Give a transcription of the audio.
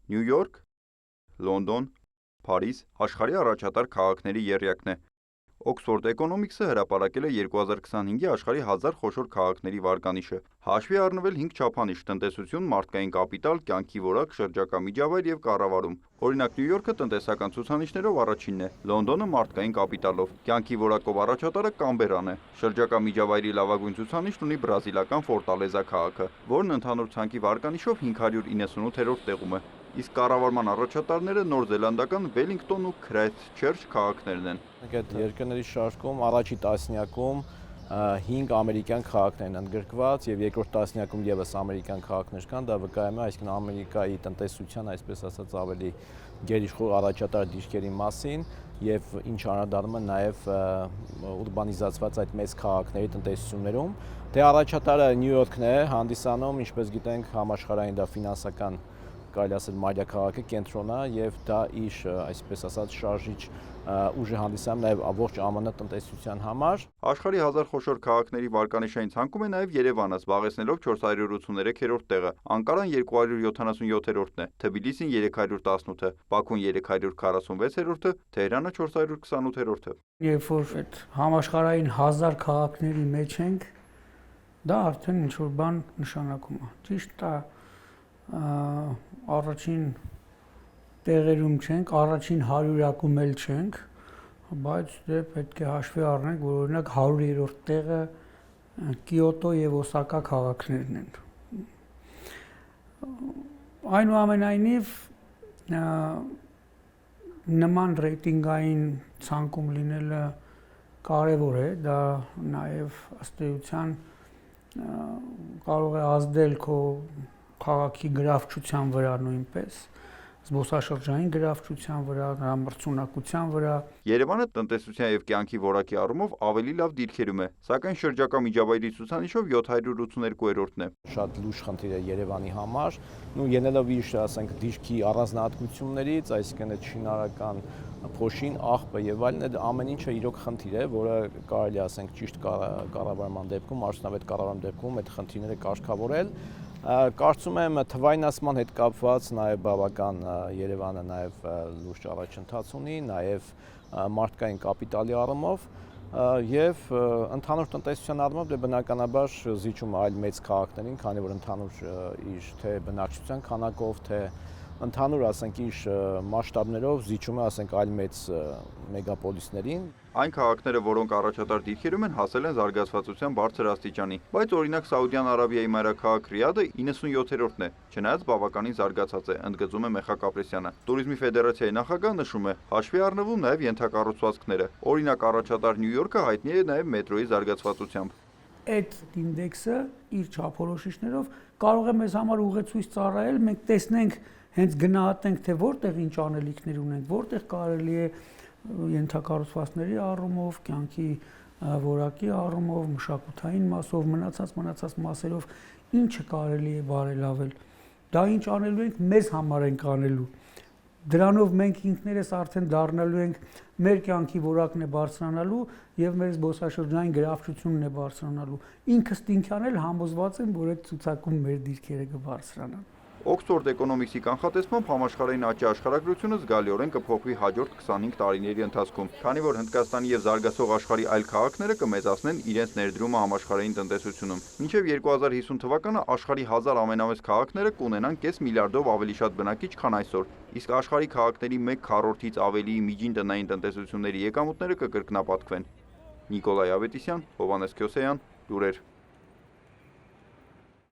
Նյու Յորք, Լոնդոն, Փարիզ աշխարհի առաջատար քաղաքների եռյակն է։ Oxford Economics-ը հրապարակել է 2025-ի աշխարհի 1000 խոշոր քաղաքների վարկանիշը։ Հաշվի առնվել 5 չափանիշ՝ տնտեսություն, մարդկային կապիտալ, կյանքի որակ, շրջակա միջավայր եւ կառավարում։ Օրինակ Նյու Յորքը տնտեսական ցուցանիշներով առաջինն է, Լոնդոնը մարդկային կապիտալով, կյանքի որակով առաջատարը Կամբերան է։ Շրջակա միջավայրի լավագույն ցուցանիշն ունի բրազիլական Ֆորտալեզա քաղաքը, որն ընդհանուր ցանկի վարկանիշով 598-րդ տեղում է։ Իսկ կառավարման առաջատարները Նոր Զելանդական Վելինգտոն ու Քրայսթչերչ քաղաքներն են։ Այդ երկրների շարքում առաջի տասնյակում 5 ամերիկյան քաղաքներ են ընդգրկված եւ երկրորդ տասնյակում եւս ամերիկյան քաղաքներ կան, դա վկայում է այսինքն Ամերիկայի տնտեսության, այսպես ասած, ավելի գերիշխող առաջատար դիրքերի մասին եւ ինչ անդրադառնում է նաեւ ուրբանիզացված այդ մեծ քաղաքների տնտեսություններում։ Դե առաջատարը Նյու Յորքն է հանդիսանում, ինչպես գիտենք, համաշխարհային դա ֆինանսական կարելի ասել մայրաքաղաքի կենտրոնը եւ դա իր այսպես ասած շարժիչ ուժը հանդիսանում նաեւ ամբողջ ԱՄՆ տնտեսության համար։ Աշխարհի 1000 խոշոր քաղաքների վարկանիշային ցանկում է նաեւ Երևանը, զբաղեցնելով 483-րդ տեղը, Անկարան 277-րդն է, Թբիլիսին 318-ը, Բաքուն 346-րդը, Թեհրանը 428-րդը։ Երբ որ այդ համաշխարհային 1000 քաղաքների մեջ ենք, դա արդեն ինչ որ բան նշանակում է։ Ճիշտ է, առաջին տեղերում չենք, առաջին 100-ակում էլ չենք, բայց դե պետք է հաշվի առնենք, որ օրինակ 100-րդ տեղը Կիոտո եւ Օսակա քաղաքներն են։ Այնուամենայնիվ նման ռեյտինգային ցանկում լինելը կարևոր է, դա նաեւ ըստ էության կարող է ազդել քո քաղաքի գրավչության վրա նույնպես, զբոսաշրջային գրավչության վրա, մրցունակության վրա։ Երևանը տնտեսության եւ կյանքի որակի առումով ավելի լավ դիրքերում է, սակայն շրջակա միջավայրի ցուցանիշով 782-րդն է։ Շատ լուրջ խնդիր է Երևանի համար, ելնելով իր, ասենք, դիրքի առանձնահատկություններից, այսինքն այդ շինարարական փոշին, աղբը եւ այլն, այդ ամեն ինչը իրոք խնդիր է, որը կարելի ասենք ճիշտ կառավարման դեպքում, արդյունավետ կառավարման դեպքում այդ խնդիրները կարգավորել։ Կարծում եմ թվայնացման հետ կապված նաև բավական Երևանը նաև լուրջ առաջընթաց ունի, նաև մարդկային կապիտալի առումով եւ ընդհանուր տնտեսության առումով դե բնականաբար զիջում է այլ մեծ քաղաքներին, քանի որ ընդհանուր իր թե բնակչության քանակով, թե ընդհանուր ասենք իր մասշտաբներով զիջում է ասենք այլ մեծ մեգապոլիսներին։ Այն քաղաքները, որոնք առաջատար դիրքերում են, հասել են զարգացվածության բարձր աստիճանի, բայց օրինակ Սաուդյան Արաբիայի մայրաքաղաք Ռիադը 97-րդն է, չնայած բավականին զարգացած է, ընդգծում է Մեխակ Ապրեսյանը։ Տուրիզմի ֆեդերացիայի նախագահը նշում է, հաշվի առնվում նաև ենթակառուցվածքները։ Օրինակ առաջատար Նյու Յորքը հայտնի է նաև մետրոյի զարգացվածությամբ։ Այդ ինդեքսը իր չափորոշիչներով կարող է մեզ համար ուղեցույց ծառայել, մենք տեսնենք, հենց գնահատենք, թե որտեղ ինչ անելիքներ ունենք, որտեղ կարելի է ենթակառուցվածքների առումով, կյանքի որակի առումով, մշակութային մասով, մնացած մասերով ինչը կարելի է բարելավել։ Դա ինչ անելու ենք, մեզ համար ենք անելու։ Դրանով մենք ինքներս արդեն դառնալու ենք, մեր կյանքի որակն է բարձրանալու եւ մեր զբոսաշրջային գրավչությունն է բարձրանալու։ Ինքս ինքան էլ համոզված եմ, որ այդ ցուցակում մեր դիրքերը կբարձրանան։ Oxford Economics-ի կանխատեսմամբ համաշխարհային աճի աշխարհագրությունը զգալիորեն կփոխվի հաջորդ 25 տարիների ընթացքում, քանի որ Հնդկաստանի եւ զարգացող աշխարհի այլ քաղաքները կմեծացնեն իրենց ներդրումը համաշխարհային տնտեսությունում։ Մինչև 2050 թվականը աշխարհի 1000 ամենամեծ քաղաքները կունենան կես միլիարդով ավելի շատ բնակիչ, քան այսօր, իսկ աշխարհի քաղաքների 1/4-ից ավելի միջին տնային տնտեսությունների եկամուտները կկրկնապատկվեն։ Նիկոլայ Ավետիսյան, Հովհաննես Քյոսեյան, լուրեր։